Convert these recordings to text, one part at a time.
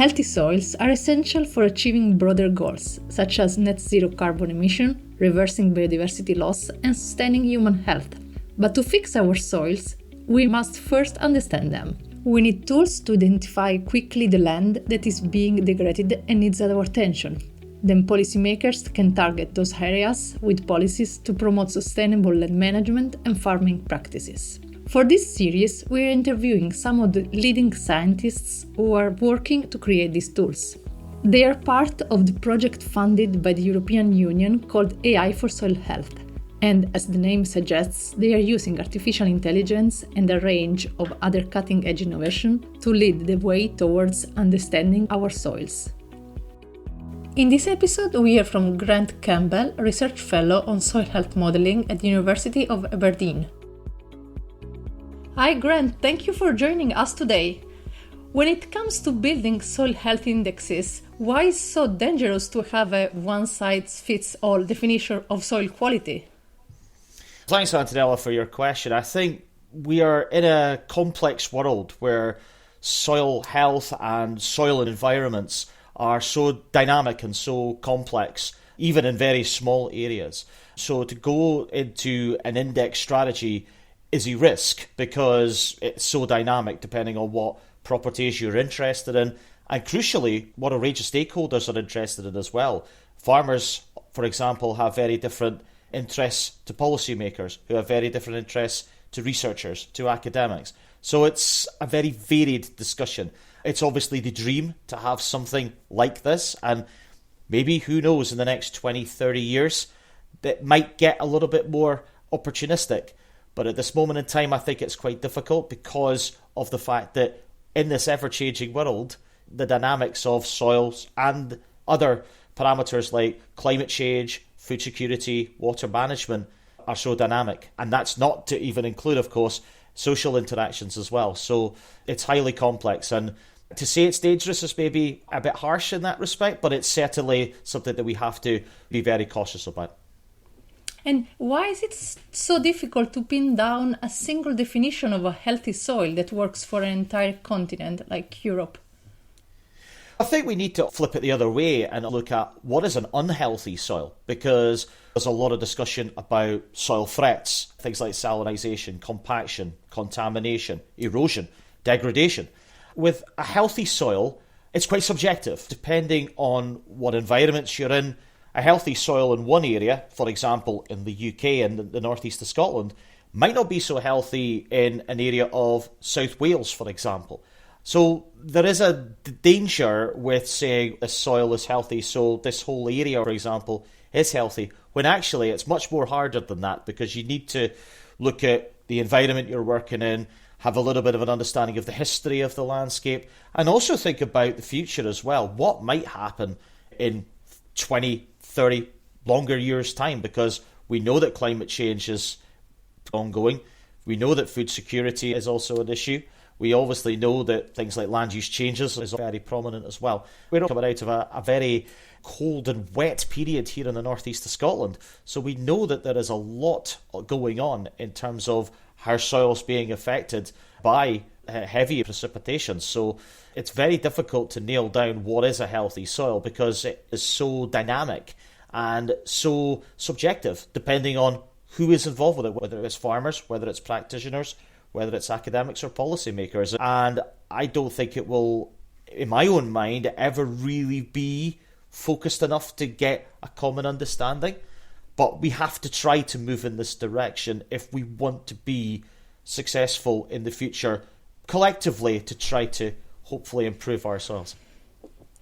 Healthy soils are essential for achieving broader goals, such as net zero carbon emission, reversing biodiversity loss, and sustaining human health. But to fix our soils, we must first understand them. We need tools to identify quickly the land that is being degraded and needs our attention. Then policymakers can target those areas with policies to promote sustainable land management and farming practices. For this series, we are interviewing some of the leading scientists who are working to create these tools. They are part of the project funded by the European Union called AI for Soil Health. And as the name suggests, they are using artificial intelligence and a range of other cutting-edge innovation to lead the way towards understanding our soils. In this episode, we hear from Grant Campbell, Research Fellow on Soil Health Modelling at the University of Aberdeen. Hi Grant, thank you for joining us today. When it comes to building soil health indexes, why is it so dangerous to have a one-size-fits-all definition of soil quality? Thanks, Antonella, for your question. I think we are in a complex world where soil health and soil environments are so dynamic and so complex, even in very small areas. So to go into an index strategy is a risk because it's so dynamic depending on what properties you're interested in, and crucially, what a range of stakeholders are interested in as well. Farmers, for example, have very different interests to policymakers, who have very different interests to researchers, to academics. So it's a very varied discussion. It's obviously the dream to have something like this, and maybe, who knows, in the next 20, 30 years, that might get a little bit more opportunistic. But at this moment in time, I think it's quite difficult because of the fact that in this ever-changing world, the dynamics of soils and other parameters like climate change, food security, water management are so dynamic. And that's not to even include, of course, social interactions as well. So it's highly complex. And to say it's dangerous is maybe a bit harsh in that respect, but it's certainly something that we have to be very cautious about. And why is it so difficult to pin down a single definition of a healthy soil that works for an entire continent like Europe? I think we need to flip it the other way and look at what is an unhealthy soil, because there's a lot of discussion about soil threats, things like salinisation, compaction, contamination, erosion, degradation. With a healthy soil, it's quite subjective, depending on what environments you're in. A healthy soil in one area, for example, in the UK and the northeast of Scotland, might not be so healthy in an area of South Wales, for example. So there is a danger with saying this soil is healthy, so this whole area, for example, is healthy, when actually it's much more harder than that, because you need to look at the environment you're working in, have a little bit of an understanding of the history of the landscape, and also think about the future as well. What might happen in 20, 30 longer years' time, because we know that climate change is ongoing. We know that food security is also an issue. We obviously know that things like land use changes is very prominent as well. We're coming out of a very cold and wet period here in the northeast of Scotland. So we know that there is a lot going on in terms of how soil's being affected by heavy precipitation. So it's very difficult to nail down what is a healthy soil, because it is so dynamic and so subjective, depending on who is involved with it, whether it's farmers, whether it's practitioners, whether it's academics or policymakers. And I don't think it will, in my own mind, ever really be focused enough to get a common understanding. But we have to try to move in this direction if we want to be successful in the future, collectively, to try to hopefully improve our soils.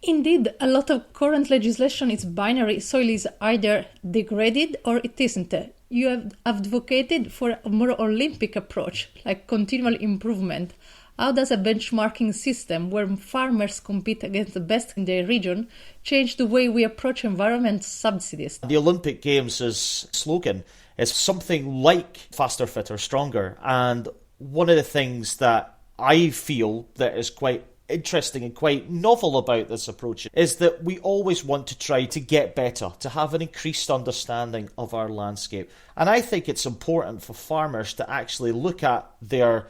Indeed, a lot of current legislation is binary. Soil is either degraded or it isn't. You have advocated for a more Olympic approach, like continual improvement. How does a benchmarking system where farmers compete against the best in their region change the way we approach environment subsidies? The Olympic Games' slogan is something like faster, fitter, stronger. And one of the things that I feel that is quite interesting and quite novel about this approach is that we always want to try to get better, to have an increased understanding of our landscape. And I think it's important for farmers to actually look at their,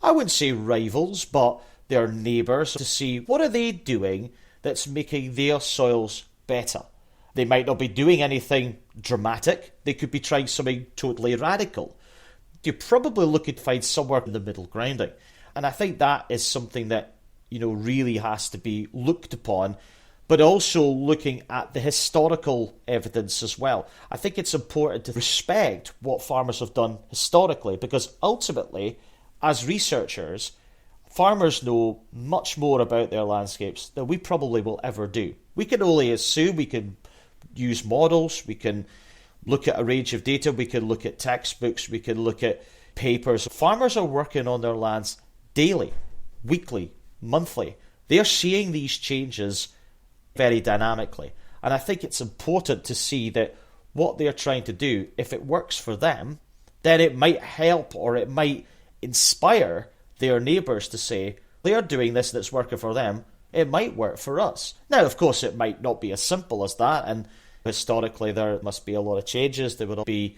I wouldn't say rivals, but their neighbours to see what are they doing that's making their soils better. They might not be doing anything dramatic. They could be trying something totally radical. You're probably looking to find somewhere in the middle grounding. And I think that is something that, really has to be looked upon, but also looking at the historical evidence as well. I think it's important to respect what farmers have done historically, because ultimately, as researchers, farmers know much more about their landscapes than we probably will ever do. We can only assume, we can use models, we can look at a range of data, we can look at textbooks, we can look at papers. Farmers are working on their lands daily, weekly, monthly. They're seeing these changes very dynamically. And I think it's important to see that what they're trying to do, if it works for them, then it might help or it might inspire their neighbours to say, they're doing this that's working for them, it might work for us. Now, of course, it might not be as simple as that, and historically there must be a lot of changes. There would be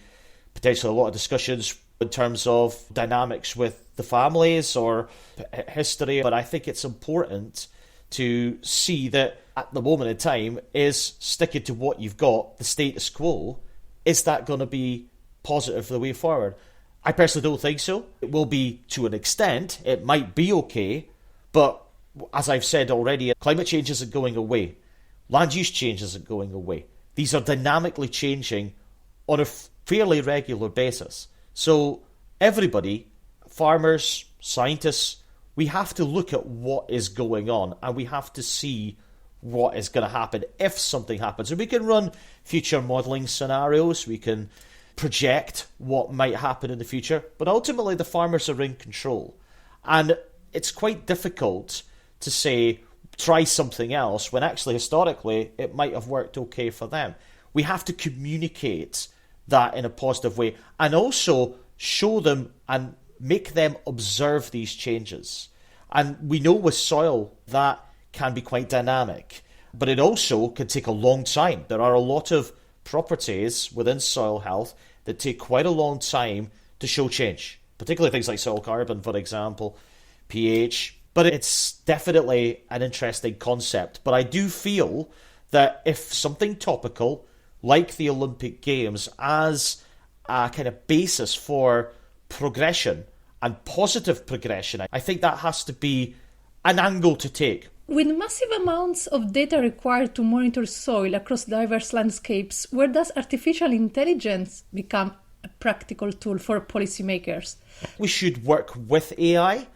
potentially a lot of discussions in terms of dynamics with the families or history, but I think it's important to see that at the moment in time is sticking to what you've got, the status quo. Is that going to be positive for the way forward? I personally don't think so. It will be to an extent. It might be okay, but as I've said already, climate change isn't going away. Land use change isn't going away. These are dynamically changing on a fairly regular basis. So everybody, farmers, scientists, we have to look at what is going on and we have to see what is going to happen if something happens. And we can run future modelling scenarios, we can project what might happen in the future, but ultimately the farmers are in control. And it's quite difficult to say, try something else, when actually historically it might have worked okay for them. We have to communicate that in a positive way and also show them and make them observe these changes. And we know with soil that can be quite dynamic, but it also can take a long time. There are a lot of properties within soil health that take quite a long time to show change, particularly things like soil carbon, for example, pH. But it's definitely an interesting concept. But I do feel that if something topical, like the Olympic Games, as a kind of basis for progression and positive progression, I think that has to be an angle to take. With massive amounts of data required to monitor soil across diverse landscapes, where does artificial intelligence become a practical tool for policymakers? We should work with AI,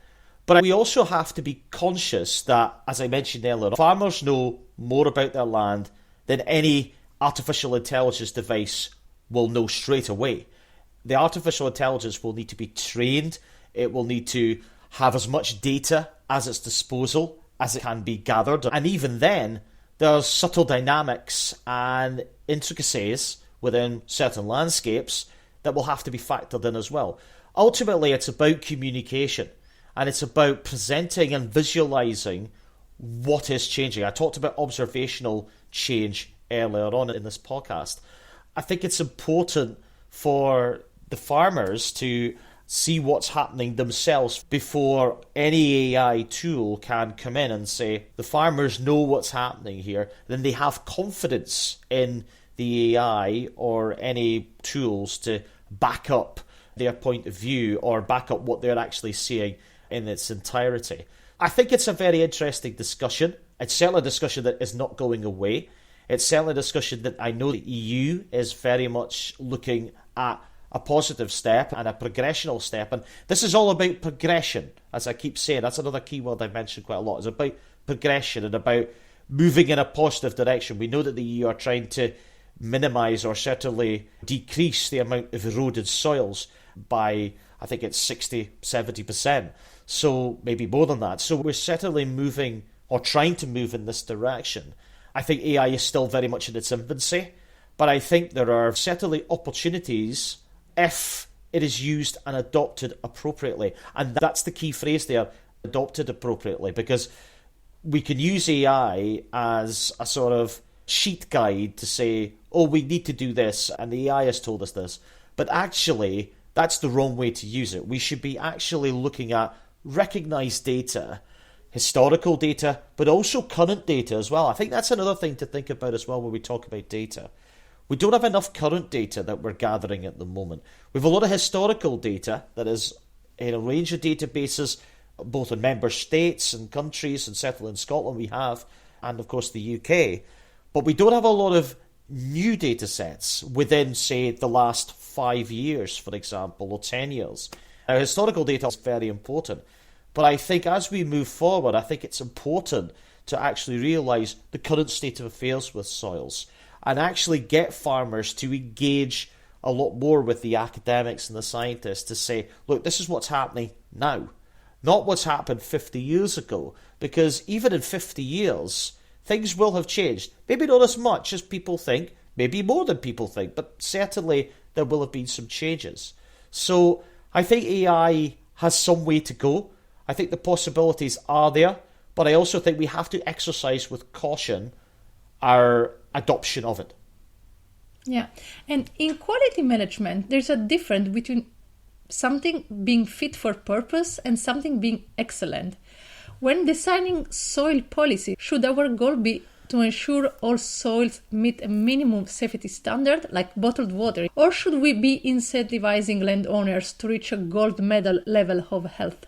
but we also have to be conscious that, as I mentioned earlier, farmers know more about their land than any artificial intelligence device will know straight away. The artificial intelligence will need to be trained. It will need to have as much data at its disposal as it can be gathered. And even then, there's subtle dynamics and intricacies within certain landscapes that will have to be factored in as well. Ultimately, it's about communication, and it's about presenting and visualising what is changing. I talked about observational change earlier on in this podcast. I think it's important for the farmers to see what's happening themselves before any AI tool can come in and say, the farmers know what's happening here, then they have confidence in the AI or any tools to back up their point of view or back up what they're actually seeing in its entirety. I think it's a very interesting discussion. It's certainly a discussion that is not going away. It's certainly a discussion that I know the EU is very much looking at a positive step and a progressional step. And this is all about progression, as I keep saying. That's another key word I've mentioned quite a lot. It's about progression and about moving in a positive direction. We know that the EU are trying to minimise or certainly decrease the amount of eroded soils by, I think it's 60-70%. So maybe more than that. So we're certainly moving or trying to move in this direction. I think AI is still very much in its infancy, but I think there are certainly opportunities if it is used and adopted appropriately. And that's the key phrase there, adopted appropriately, because we can use AI as a sort of sheet guide to say, oh, we need to do this, and the AI has told us this. But actually, that's the wrong way to use it. We should be actually looking at recognised data, historical data, but also current data as well. I think that's another thing to think about as well when we talk about data. We don't have enough current data that we're gathering at the moment. We have a lot of historical data that is in a range of databases, both in member states and countries, and certainly in Scotland we have, and of course the UK. But we don't have a lot of new data sets within, say, the last 5 years, for example, or 10 years. Now, historical data is very important. But I think as we move forward, I think it's important to actually realise the current state of affairs with soils and actually get farmers to engage a lot more with the academics and the scientists to say, look, this is what's happening now, not what's happened 50 years ago. Because even in 50 years, things will have changed. Maybe not as much as people think, maybe more than people think, but certainly there will have been some changes. So I think AI has some way to go. I think the possibilities are there, but I also think we have to exercise with caution our adoption of it. Yeah, and in quality management, there's a difference between something being fit for purpose and something being excellent. When designing soil policy, should our goal be to ensure all soils meet a minimum safety standard, like bottled water, or should we be incentivizing landowners to reach a gold medal level of health?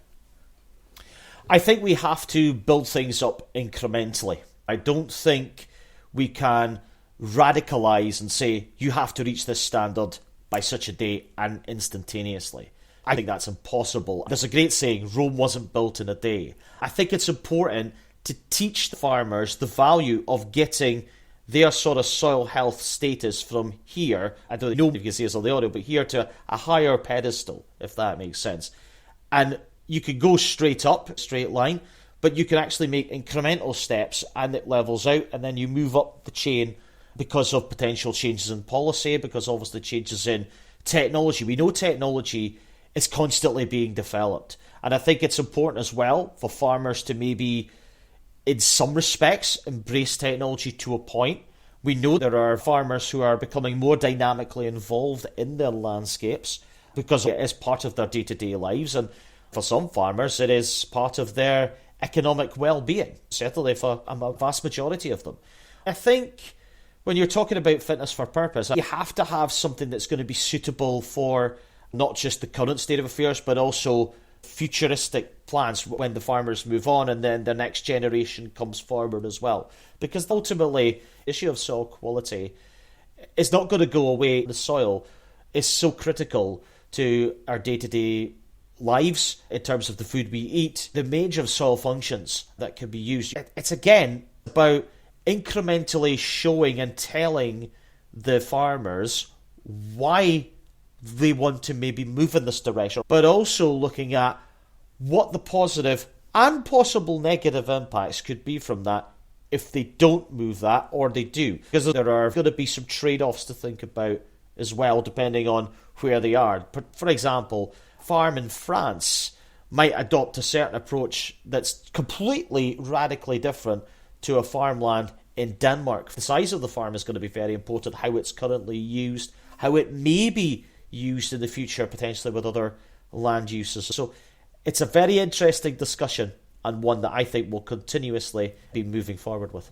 I think we have to build things up incrementally. I don't think we can radicalise and say, you have to reach this standard by such a date and instantaneously. I think that's impossible. There's a great saying, Rome wasn't built in a day. I think it's important to teach the farmers the value of getting their sort of soil health status from here, I don't know if you can see this on the audio, but here to a higher pedestal, if that makes sense. And you can go straight up, straight line, but you can actually make incremental steps and it levels out, and then you move up the chain because of potential changes in policy, because obviously changes in technology. We know technology is constantly being developed. And I think it's important as well for farmers to maybe, in some respects, embrace technology to a point. We know there are farmers who are becoming more dynamically involved in their landscapes because it is part of their day-to-day lives. And for some farmers, it is part of their economic well-being, certainly for a vast majority of them. I think when you're talking about fitness for purpose, you have to have something that's going to be suitable for not just the current state of affairs, but also futuristic plans when the farmers move on and then the next generation comes forward as well. Because ultimately, the issue of soil quality is not going to go away. The soil is so critical to our day-to-day lives in terms of the food we eat, the range of soil functions that can be used. It's again about incrementally showing and telling the farmers why they want to maybe move in this direction, but also looking at what the positive and possible negative impacts could be from that if they don't move that or they do. Because there are going to be some trade-offs to think about as well, depending on where they are. For example, a farm in France might adopt a certain approach that's completely radically different to a farmland in Denmark. The size of the farm is going to be very important, how it's currently used, how it may be used in the future potentially with other land uses. So it's a very interesting discussion and one that I think will continuously be moving forward with.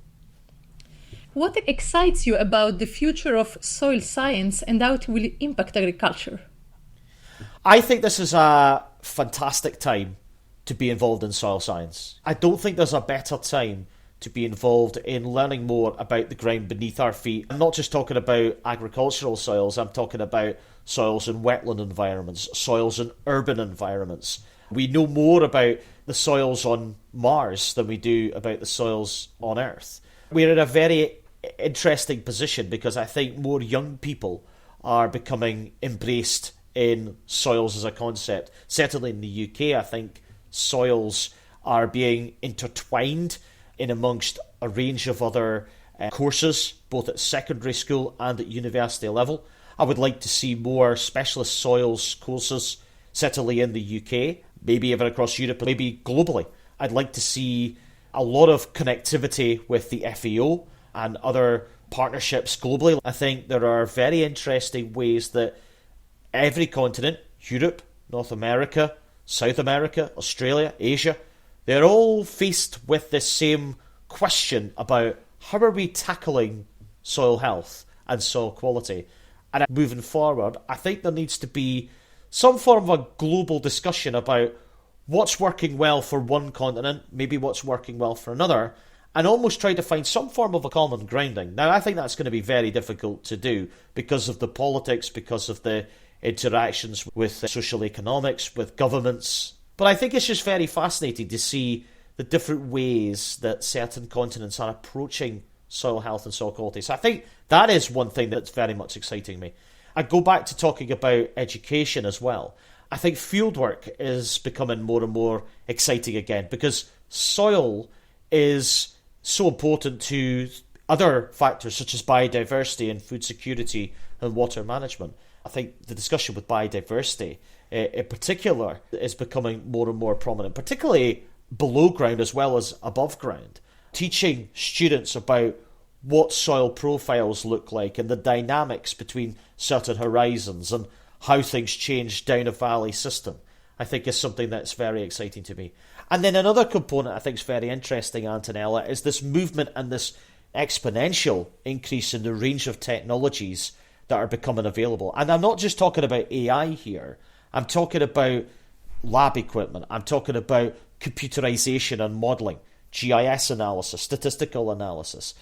What excites you about the future of soil science and how it will impact agriculture? I think this is a fantastic time to be involved in soil science. I don't think there's a better time to be involved in learning more about the ground beneath our feet. I'm not just talking about agricultural soils, I'm talking about soils in wetland environments, soils in urban environments. We know more about the soils on Mars than we do about the soils on Earth. We're in a very interesting position because I think more young people are becoming embraced in soils as a concept. Certainly in the UK, I think soils are being intertwined in amongst a range of other courses, both at secondary school and at university level. I would like to see more specialist soils courses, certainly in the UK, maybe even across Europe, maybe globally. I'd like to see a lot of connectivity with the FAO and other partnerships globally. I think there are very interesting ways that every continent, Europe, North America, South America, Australia, Asia, they're all faced with this same question about how are we tackling soil health and soil quality. And moving forward, I think there needs to be some form of a global discussion about what's working well for one continent, maybe what's working well for another, and almost try to find some form of a common grounding. Now, I think that's going to be very difficult to do because of the politics, because of the interactions with social economics, with governments. But I think it's just very fascinating to see the different ways that certain continents are approaching soil health and soil quality. So I think that is one thing that's very much exciting me. I go back to talking about education as well. I think fieldwork is becoming more and more exciting again because soil is so important to other factors such as biodiversity and food security and water management. I think the discussion with biodiversity in particular is becoming more and more prominent, particularly below ground as well as above ground. Teaching students about what soil profiles look like and the dynamics between certain horizons and how things change down a valley system, I think is something that's very exciting to me. And then another component I think is very interesting, Antonella, is this movement and this exponential increase in the range of technologies that are becoming available. And I'm not just talking about AI here. I'm talking about lab equipment. I'm talking about computerization and modelling, GIS analysis, statistical analysis.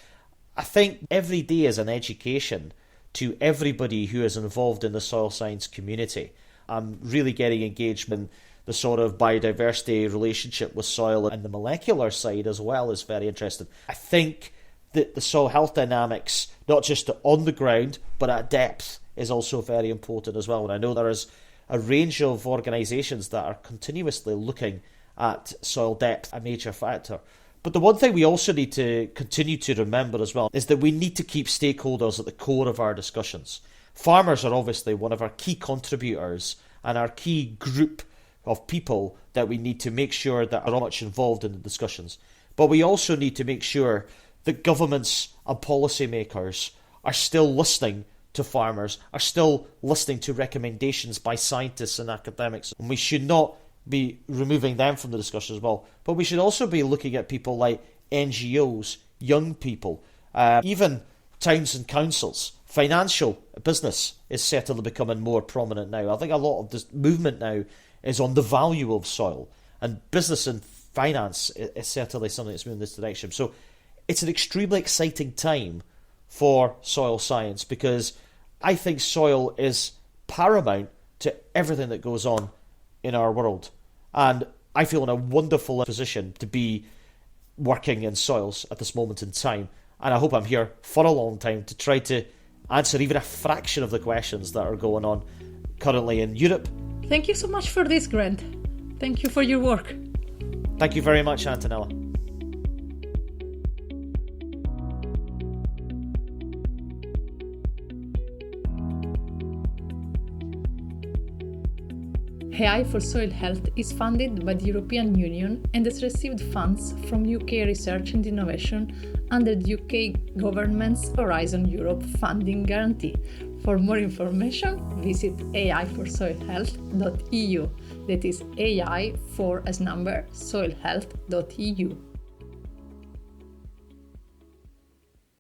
I think every day is an education to everybody who is involved in the soil science community. I'm really getting engaged in the sort of biodiversity relationship with soil, and the molecular side as well is very interesting. I think that the soil health dynamics, not just on the ground, but at depth, is also very important as well. And I know there is a range of organisations that are continuously looking at soil depth, a major factor. But the one thing we also need to continue to remember as well is that we need to keep stakeholders at the core of our discussions. Farmers are obviously one of our key contributors and our key group of people that we need to make sure that are very much involved in the discussions. But we also need to make sure that governments and policymakers are still listening to farmers, are still listening to recommendations by scientists and academics. And we should not be removing them from the discussion as well. But we should also be looking at people like NGOs, young people, even towns and councils. Financial business is certainly becoming more prominent now. I think a lot of this movement now is on the value of soil, and business and finance is certainly something that's moving in this direction. So it's an extremely exciting time for soil science because I think soil is paramount to everything that goes on in our world. And I feel in a wonderful position to be working in soils at this moment in time. And I hope I'm here for a long time to try to answer even a fraction of the questions that are going on currently in Europe. Thank you so much for this, Grant. Thank you for your work. Thank you very much, Antonella. AI for Soil Health is funded by the European Union and has received funds from UK Research and Innovation under the UK government's Horizon Europe funding guarantee. For more information, visit aiforsoilhealth.eu. That is AI for as number soilhealth.eu.